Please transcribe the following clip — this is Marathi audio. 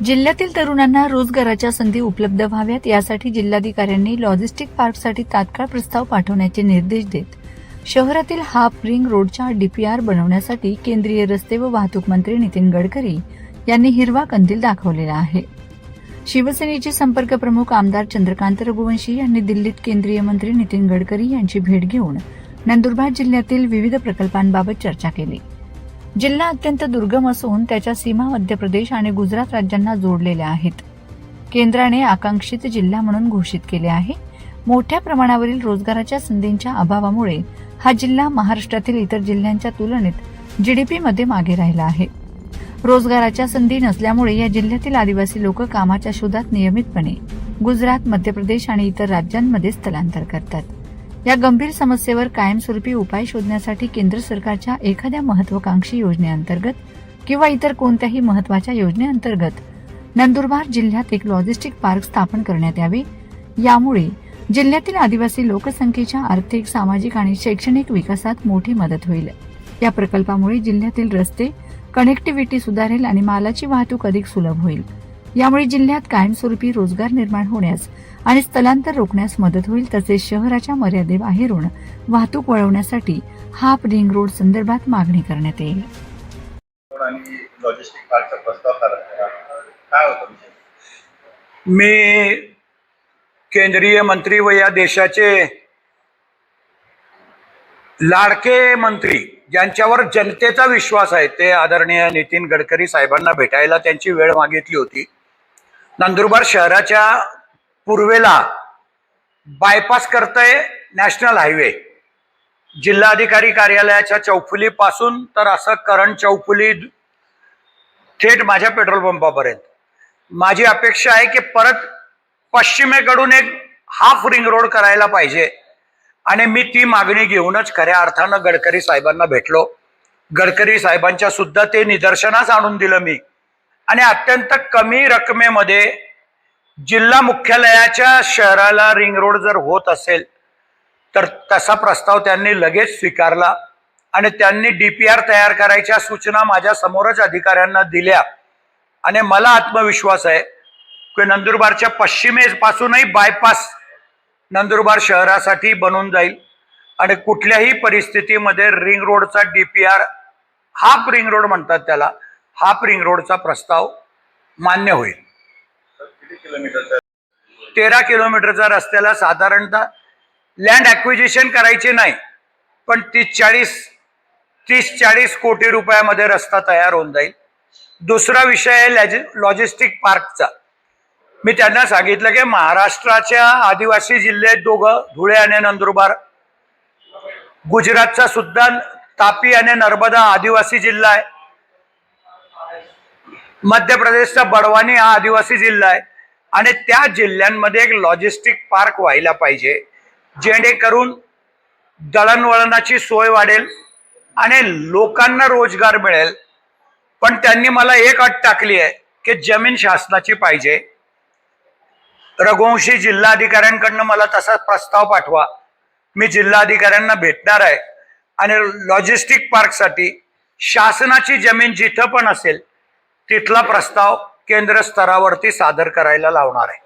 जिल्ह्यातील तरुणांना रोजगाराच्या संधी उपलब्ध व्हाव्यात यासाठी जिल्हाधिकाऱ्यांनी लॉजिस्टिक पार्कसाठी तात्काळ प्रस्ताव पाठवण्याचे निर्देश देत शहरातील हाफ रिंग रोडच्या डीपीआर बनवण्यासाठी केंद्रीय रस्ते व वाहतूक मंत्री नितीन गडकरी यांनी हिरवा कंदील दाखवलेला आहे। शिवसेनेचे संपर्क प्रमुख आमदार चंद्रकांत रघुवंशी यांनी दिल्लीत केंद्रीय मंत्री नितीन गडकरी यांची भेट घेऊन नंदुरबार जिल्ह्यातील विविध प्रकल्पांबाबत चर्चा केली। जिल्हा अत्यंत दुर्गम असून त्याच्या सीमा मध्य प्रदेश आणि गुजरात राज्यांना जोडलेल्या आहेत। केंद्राने आकांक्षित जिल्हा म्हणून घोषित केले आहे। मोठ्या प्रमाणावरील रोजगाराच्या संधींच्या अभावामुळे हा जिल्हा महाराष्ट्रातील इतर जिल्ह्यांच्या तुलनेत जीडीपी मध्ये मागे राहिला आहे। रोजगाराच्या संधी नसल्यामुळे या जिल्ह्यातील आदिवासी लोक कामाच्या शोधात नियमितपणे गुजरात, मध्य प्रदेश आणि इतर राज्यांमध्ये स्थलांतर करतात। या गंभीर समस्येवर कायमस्वरूपी उपाय शोधण्यासाठी केंद्र सरकारच्या एखाद्या महत्वाकांक्षी योजनेअंतर्गत किंवा इतर कोणत्याही महत्वाच्या योजनेअंतर्गत नंदुरबार जिल्ह्यात एक लॉजिस्टिक पार्क स्थापन करण्यात यावे। यामुळे जिल्ह्यातील आदिवासी लोकसंख्येच्या आर्थिक, सामाजिक आणि शैक्षणिक विकासात मोठी मदत होईल। या प्रकल्पामुळे जिल्ह्यातील रस्ते कनेक्टिव्हिटी सुधारेल आणि मालाची वाहतूक अधिक सुलभ होईल। यामुळे जिल्ह्यात कायमस्वरूपी रोजगार निर्माण होण्यास आणि स्थलांतर रोखण्यास मदत होईल। तसेच शहराच्या मर्यादेबाहेरून वाहतूक वळवण्यासाठी हाफ रिंग रोड संदर्भात मागणी करण्यात येईल। मी केंद्रीय मंत्री व या देशाचे लाडके मंत्री ज्यांच्यावर जनतेचा विश्वास आहे ते आदरणीय नितीन गडकरी साहेबांना भेटायला त्यांची वेळ मागितली होती। नंदुरबार शहराच्या पूर्वेला बायपास करतंय नॅशनल हायवे, जिल्हाधिकारी कार्यालयाच्या चौफुलीपासून तर असं करंट चौफुली थेट माझ्या पेट्रोल पंपापर्यंत। माझी अपेक्षा आहे की परत पश्चिमेकडून एक हाफ रिंग रोड करायला पाहिजे आणि मी ती मागणी घेऊनच खऱ्या अर्थानं गडकरी साहेबांना भेटलो। गडकरी साहेबांच्या सुद्धा ते निदर्शनास आणून दिलं मी आणि अत्यंत कमी रकमेमध्ये जिल्हा मुख्यालयाच्या शहराला रिंग रोड जर होत असेल तर तसा प्रस्ताव त्यांनी लगेच स्वीकारला आणि त्यांनी डीपीआर तयार करायच्या सूचना माझ्या समोरच अधिकाऱ्यांना दिल्या आणि मला आत्मविश्वास आहे की नंदुरबारच्या पश्चिमेपासूनही बायपास नंदुरबार शहरासाठी बनून जाईल आणि कुठल्याही परिस्थितीमध्ये रिंग रोडचा डीपीआर, हाफ रिंग रोड म्हणतात त्याला, हाफ रिंग रोडचा प्रस्ताव मान्य होईल। 13 किलोमीटरचा रस्त्याला साधारणतः लँड ॲक्विजिशन करायचे नाही पण 30-40 कोटी रुपयामध्ये रस्ता तयार होऊन जाईल। दुसरा विषय आहे लॉजिस्टिक पार्कचा। मी त्यांना सांगितलं की महाराष्ट्राच्या आदिवासी जिल्हे दोघं, धुळे आणि नंदुरबार, गुजरातचा सुद्धा तापी आणि नर्मदा आदिवासी जिल्हा आहे, मध्य प्रदेशचा बडवानी हा आदिवासी जिल्हा आहे आणि त्या जिल्ह्यांमध्ये एक लॉजिस्टिक पार्क व्हायला पाहिजे जेणेकरून दळणवळणाची सोय वाढेल आणि लोकांना रोजगार मिळेल। पण त्यांनी मला एक अट टाकली आहे की जमीन शासनाची पाहिजे। रघुवंशी जिल्हाधिकाऱ्यांकडनं मला तसा प्रस्ताव पाठवा। मी जिल्हाधिकाऱ्यांना भेटणार आहे आणि लॉजिस्टिक पार्कसाठी शासनाची जमीन जिथं पण असेल तिथला प्रस्ताव केंद्र स्तरावरती सादर करायला लावणार आहे।